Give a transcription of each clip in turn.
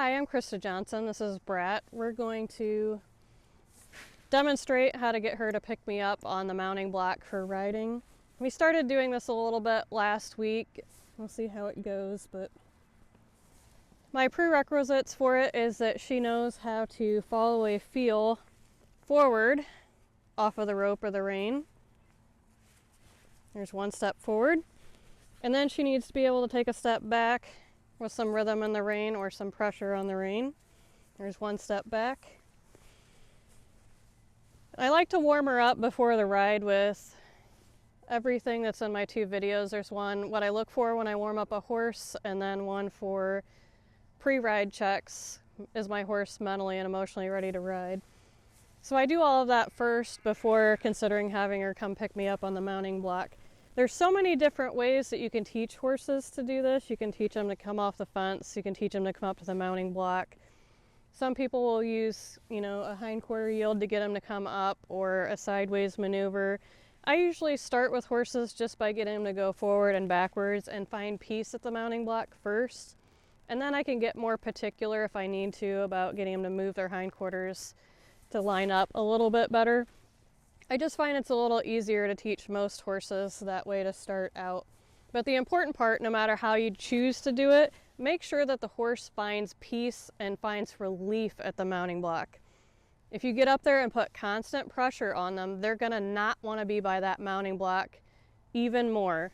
Hi, I'm Krista Johnson. This is Brat. We're going to demonstrate how to get her to pick me up on the mounting block for riding. We started doing this a little bit last week. We'll see how it goes, but my prerequisites for it is that she knows how to follow a feel forward off of the rope or the rein. There's one step forward. And then she needs to be able to take a step back with some rhythm in the rein or some pressure on the rein. There's one step back. I like to warm her up before the ride with everything that's in my two videos. There's one, what I look for when I warm up a horse, and then one for pre-ride checks. Is my horse mentally and emotionally ready to ride? So I do all of that first before considering having her come pick me up on the mounting block. There's so many different ways that you can teach horses to do this. You can teach them to come off the fence. You can teach them to come up to the mounting block. Some people will use, a hindquarter yield to get them to come up, or a sideways maneuver. I usually start with horses just by getting them to go forward and backwards and find peace at the mounting block first. And then I can get more particular if I need to about getting them to move their hindquarters to line up a little bit better. I just find it's a little easier to teach most horses that way to start out. But the important part, no matter how you choose to do it, make sure that the horse finds peace and finds relief at the mounting block. If you get up there and put constant pressure on them, they're gonna not wanna be by that mounting block even more.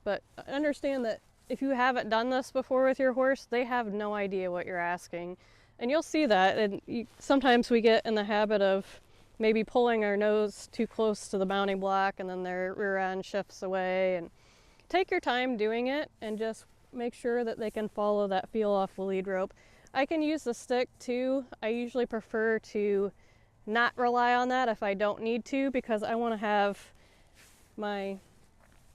But understand that if you haven't done this before with your horse, they have no idea what you're asking. And you'll see that, and sometimes we get in the habit of maybe pulling our nose too close to the mounting block, and then their rear end shifts away. And take your time doing it and just make sure that they can follow that feel off the lead rope. I can use the stick too. I usually prefer to not rely on that if I don't need to, because I want to have my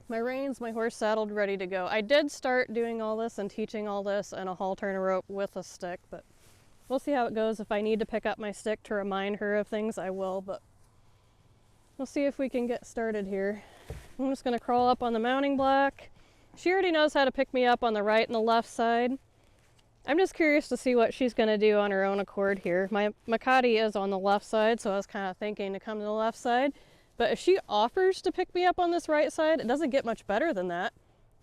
reins, my horse saddled, ready to go. I did start doing all this and teaching all this in a halter and a rope with a stick, but we'll see how it goes. If I need to pick up my stick to remind her of things, I will, but we'll see if we can get started here. I'm just gonna crawl up on the mounting block. She already knows how to pick me up on the right and the left side. I'm just curious to see what she's gonna do on her own accord here. My Makati is on the left side, so I was kind of thinking to come to the left side. But if she offers to pick me up on this right side, it doesn't get much better than that.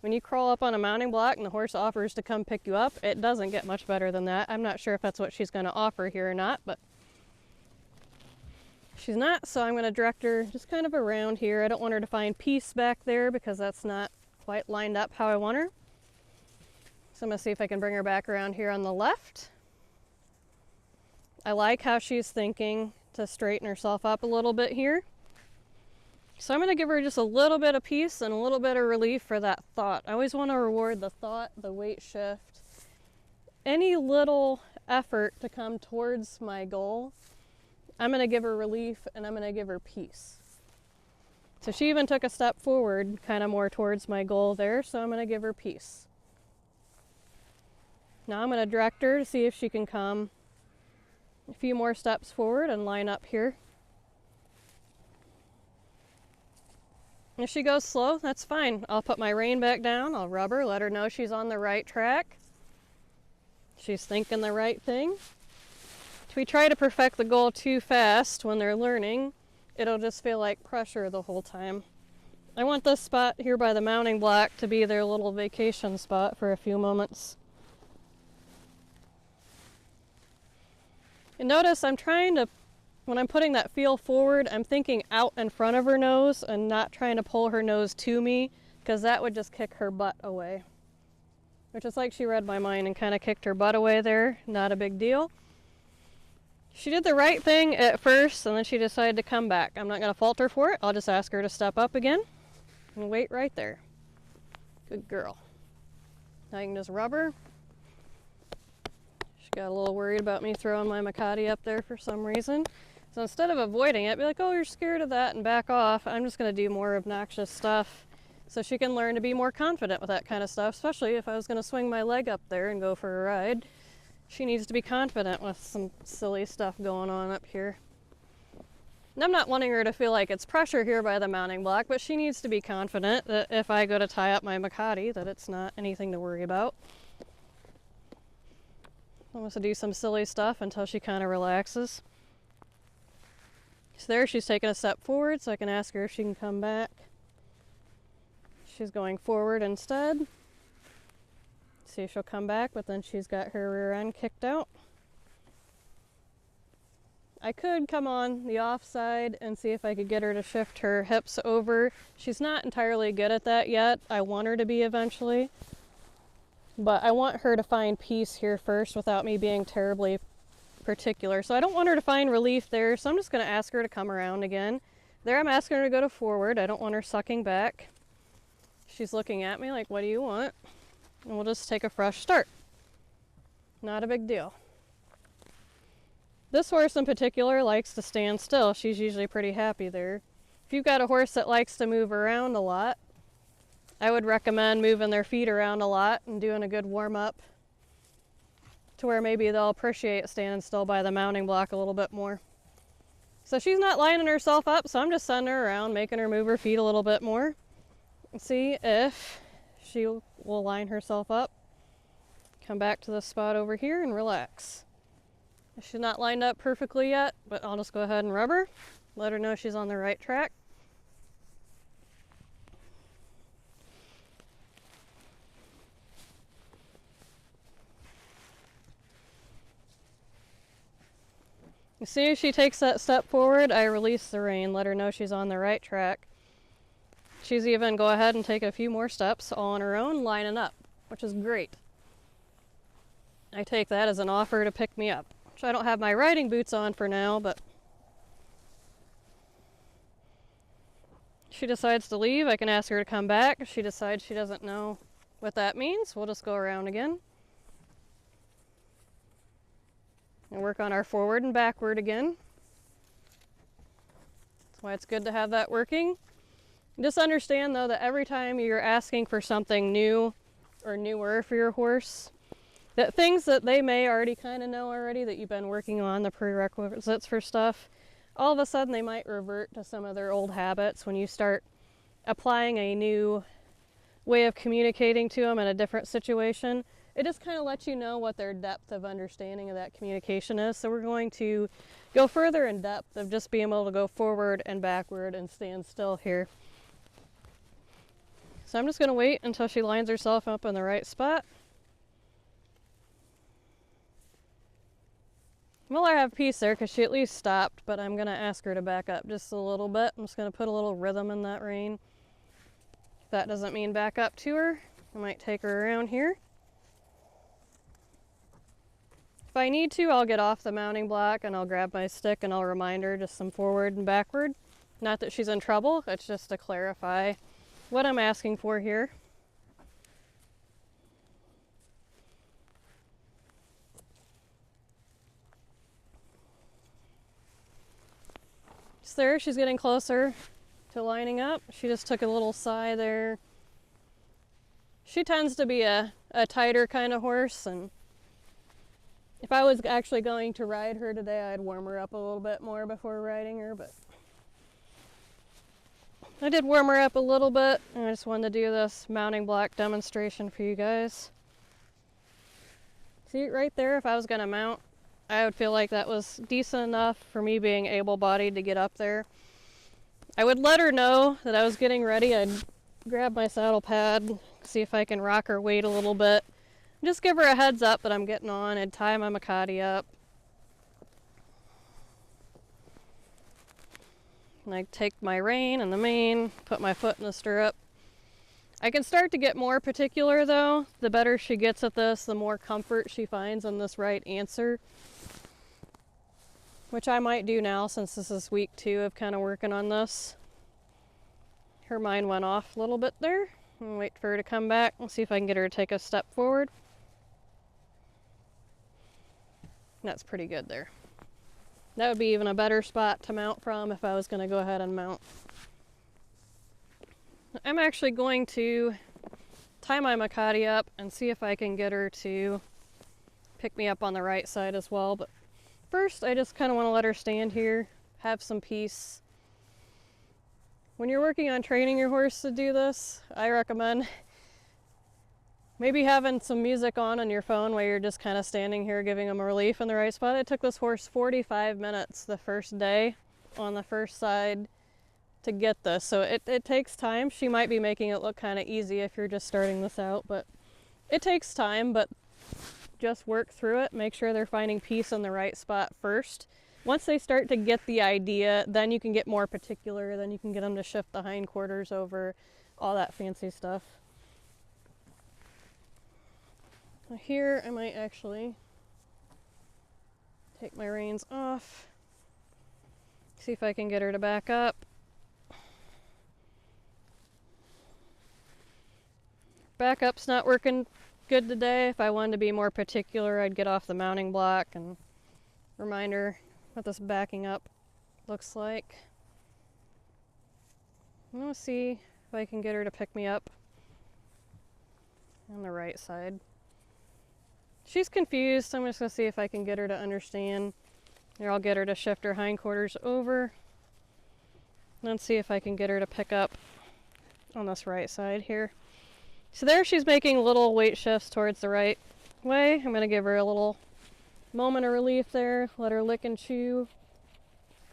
When you crawl up on a mounting block and the horse offers to come pick you up, it doesn't get much better than that. I'm not sure if that's what she's going to offer here or not, but she's not, so I'm going to direct her just kind of around here. I don't want her to find peace back there because that's not quite lined up how I want her. So I'm going to see if I can bring her back around here on the left. I like how she's thinking to straighten herself up a little bit here. So I'm going to give her just a little bit of peace and a little bit of relief for that thought. I always want to reward the thought, the weight shift, any little effort to come towards my goal. I'm going to give her relief and I'm going to give her peace. So she even took a step forward, kind of more towards my goal there, so I'm going to give her peace. Now I'm going to direct her to see if she can come a few more steps forward and line up here. If she goes slow, that's fine. I'll put my rein back down, I'll rub her, let her know she's on the right track. She's thinking the right thing. If we try to perfect the goal too fast when they're learning, it'll just feel like pressure the whole time. I want this spot here by the mounting block to be their little vacation spot for a few moments. And notice I'm trying to, when I'm putting that feel forward, I'm thinking out in front of her nose and not trying to pull her nose to me, because that would just kick her butt away. Which is like she read my mind and kind of kicked her butt away there. Not a big deal. She did the right thing at first and then she decided to come back. I'm not going to fault her for it. I'll just ask her to step up again and wait right there. Good girl. Now you can just rub her. She got a little worried about me throwing my Makati up there for some reason. So instead of avoiding it, be like, oh, you're scared of that, and back off, I'm just going to do more obnoxious stuff so she can learn to be more confident with that kind of stuff, especially if I was going to swing my leg up there and go for a ride. She needs to be confident with some silly stuff going on up here. And I'm not wanting her to feel like it's pressure here by the mounting block, but she needs to be confident that if I go to tie up my Makati, that it's not anything to worry about. Wants to do some silly stuff until she kind of relaxes. So there, she's taking a step forward, so I can ask her if she can come back. She's going forward instead. See if she'll come back, but then she's got her rear end kicked out. I could come on the off side and see if I could get her to shift her hips over. She's not entirely good at that yet. I want her to be eventually. But I want her to find peace here first without me being terribly particular. So I don't want her to find relief there, so I'm just going to ask her to come around again. There I'm asking her to go to forward. I don't want her sucking back. She's looking at me like, what do you want? And we'll just take a fresh start. Not a big deal. This horse in particular likes to stand still. She's usually pretty happy there. If you've got a horse that likes to move around a lot, I would recommend moving their feet around a lot and doing a good warm-up to where maybe they'll appreciate standing still by the mounting block a little bit more. So she's not lining herself up, so I'm just sending her around, making her move her feet a little bit more. See if she will line herself up. Come back to this spot over here and relax. She's not lined up perfectly yet, but I'll just go ahead and rub her. Let her know she's on the right track. As soon as she takes that step forward, I release the rein, let her know she's on the right track. She's even go ahead and take a few more steps all on her own, lining up, which is great. I take that as an offer to pick me up, which I don't have my riding boots on for now, but she decides to leave. I can ask her to come back. If she decides she doesn't know what that means, we'll just go around again. And work on our forward and backward again. That's why it's good to have that working. Just understand though that every time you're asking for something new or newer for your horse, that things that they may already kind of know already that you've been working on, the prerequisites for stuff, all of a sudden they might revert to some of their old habits when you start applying a new way of communicating to them in a different situation. It just kind of lets you know what their depth of understanding of that communication is. So we're going to go further in depth of just being able to go forward and backward and stand still here. So I'm just going to wait until she lines herself up in the right spot. Well, I have peace there because she at least stopped, but I'm going to ask her to back up just a little bit. I'm just going to put a little rhythm in that rein. If that doesn't mean back up to her, I might take her around here. If I need to, I'll get off the mounting block and I'll grab my stick and I'll remind her just some forward and backward. Not that she's in trouble, it's just to clarify what I'm asking for here. Just there, she's getting closer to lining up. She just took a little sigh there. She tends to be a tighter kind of horse, and if I was actually going to ride her today, I'd warm her up a little bit more before riding her, but I did warm her up a little bit, and I just wanted to do this mounting block demonstration for you guys. See right there, if I was going to mount, I would feel like that was decent enough for me being able-bodied to get up there. I would let her know that I was getting ready. I'd grab my saddle pad, see if I can rock her weight a little bit. Just give her a heads up that I'm getting on. I'd tie my Makati up. And I take my rein and the mane, put my foot in the stirrup. I can start to get more particular though. The better she gets at this, the more comfort she finds in this right answer. Which I might do now since this is week 2 of kind of working on this. Her mind went off a little bit there. I'll wait for her to come back and see if I can get her to take a step forward. That's pretty good there. That would be even a better spot to mount from if I was going to go ahead and mount. I'm actually going to tie my Makati up and see if I can get her to pick me up on the right side as well. But first, I just kind of want to let her stand here, have some peace. When you're working on training your horse to do this, I recommend Maybe having some music on your phone while you're just kind of standing here giving them a relief in the right spot. It took this horse 45 minutes the first day on the first side to get this, so it takes time. She might be making it look kind of easy if you're just starting this out, but it takes time. But just work through it, make sure they're finding peace in the right spot first. Once they start to get the idea, then you can get more particular, then you can get them to shift the hindquarters over, all that fancy stuff. Now here I might actually take my reins off, see if I can get her to back up. Backup's not working good today. If I wanted to be more particular, I'd get off the mounting block and remind her what this backing up looks like. I'm gonna see if I can get her to pick me up on the right side. She's confused, so I'm just gonna see if I can get her to understand. Here, I'll get her to shift her hindquarters over. And then see if I can get her to pick up on this right side here. So there she's making little weight shifts towards the right way. I'm gonna give her a little moment of relief there, let her lick and chew,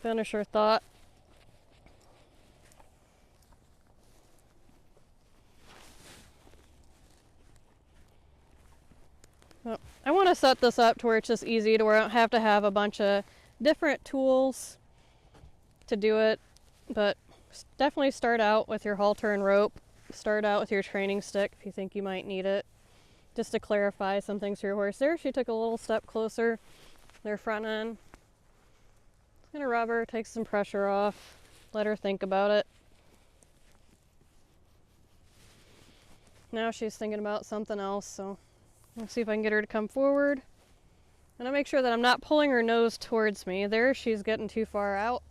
finish her thought. Well, I want to set this up to where it's just easy, to where I don't have to have a bunch of different tools to do it, but definitely start out with your halter and rope. Start out with your training stick if you think you might need it, just to clarify some things for your horse. There, she took a little step closer, their front end. Gonna rub her, take some pressure off, let her think about it. Now she's thinking about something else, so let's see if I can get her to come forward. And I'll make sure that I'm not pulling her nose towards me. There, she's getting too far out.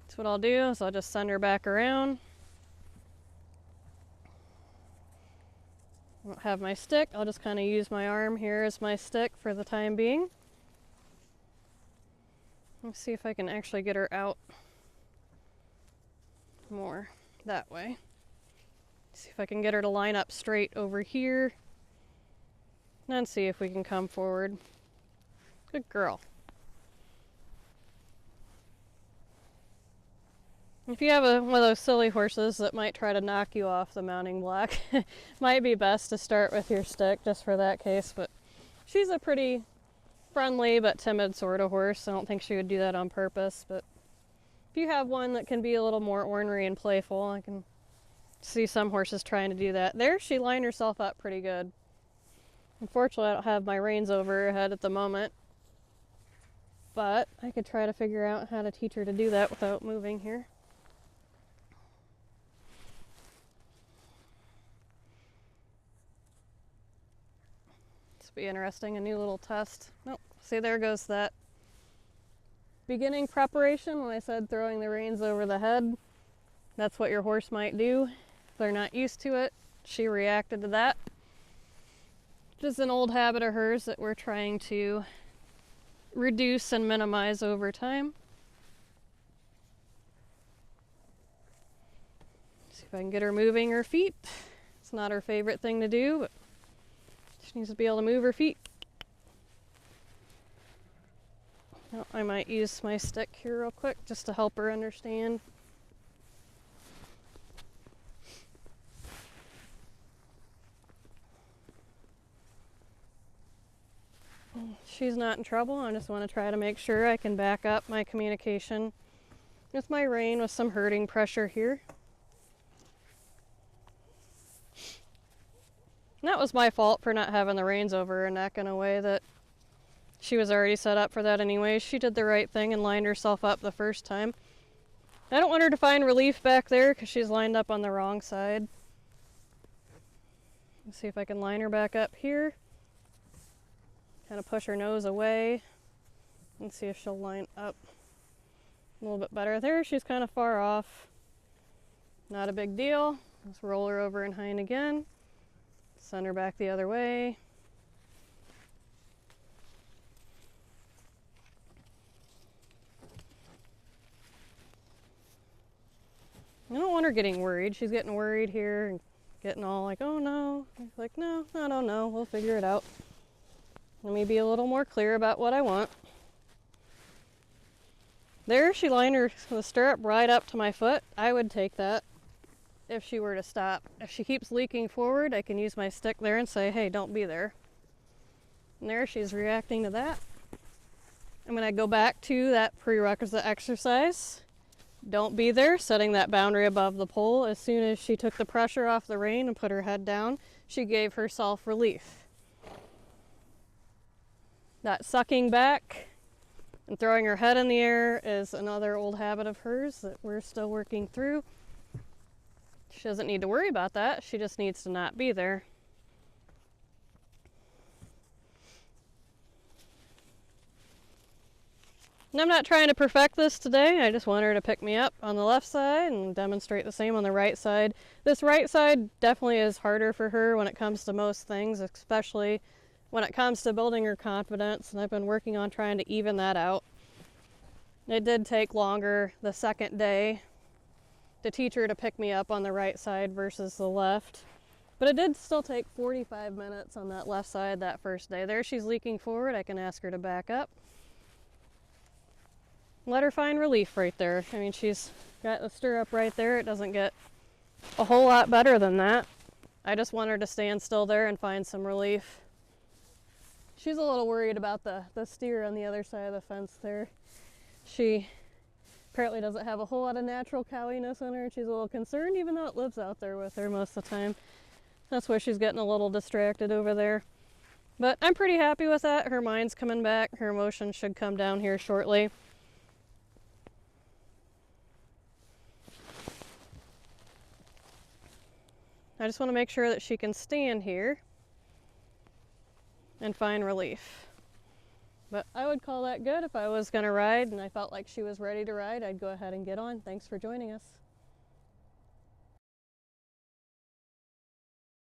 That's what I'll do, is I'll just send her back around. I don't have my stick. I'll just kind of use my arm here as my stick for the time being. Let's see if I can actually get her out more that way. See if I can get her to line up straight over here. And see if we can come forward. Good girl. If you have one of those silly horses that might try to knock you off the mounting block, might be best to start with your stick just for that case, but she's a pretty friendly but timid sort of horse. I don't think she would do that on purpose, but if you have one that can be a little more ornery and playful, I can see some horses trying to do that. There, she lined herself up pretty good. Unfortunately, I don't have my reins over her head at the moment, but I could try to figure out how to teach her to do that without moving here. This will be interesting, a new little test. Nope, see, there goes that beginning preparation when I said throwing the reins over the head. That's what your horse might do if they're not used to it. She reacted to that. Just an old habit of hers that we're trying to reduce and minimize over time. See if I can get her moving her feet. It's not her favorite thing to do, but she needs to be able to move her feet. Now, I might use my stick here real quick just to help her understand. She's not in trouble. I just want to try to make sure I can back up my communication with my rein with some herding pressure here. And that was my fault for not having the reins over her neck in a way that she was already set up for that anyway. She did the right thing and lined herself up the first time. I don't want her to find relief back there because she's lined up on the wrong side. Let's see if I can line her back up here. Kind of push her nose away and see if she'll line up a little bit better. There, she's kind of far off. Not a big deal. Let's roll her over in hind again. Send her back the other way. I don't want her getting worried. She's getting worried here and getting all like, oh no. Like, no, I don't know. We'll figure it out. Let me be a little more clear about what I want. There, she lined the stirrup right up to my foot. I would take that if she were to stop. If she keeps leaking forward, I can use my stick there and say, hey, don't be there. And there, she's reacting to that. I'm going to go back to that prerequisite exercise. Don't be there, setting that boundary above the pole. As soon as she took the pressure off the rein and put her head down, she gave herself relief. That sucking back and throwing her head in the air is another old habit of hers that we're still working through. She doesn't need to worry about that. She just needs to not be there. And I'm not trying to perfect this today. I just want her to pick me up on the left side and demonstrate the same on the right side. This right side definitely is harder for her when it comes to most things, especially when it comes to building her confidence, and I've been working on trying to even that out. It did take longer the second day to teach her to pick me up on the right side versus the left. But it did still take 45 minutes on that left side that first day. There, she's leaking forward. I can ask her to back up. Let her find relief right there. I mean, she's got the stirrup right there. It doesn't get a whole lot better than that. I just want her to stand still there and find some relief. She's a little worried about the steer on the other side of the fence there. She apparently doesn't have a whole lot of natural cowiness in her. She's a little concerned, even though it lives out there with her most of the time. That's why she's getting a little distracted over there. But I'm pretty happy with that. Her mind's coming back. Her emotions should come down here shortly. I just want to make sure that she can stand here and find relief. But I would call that good. If I was going to ride and I felt like she was ready to ride, I'd go ahead and get on. Thanks for joining us.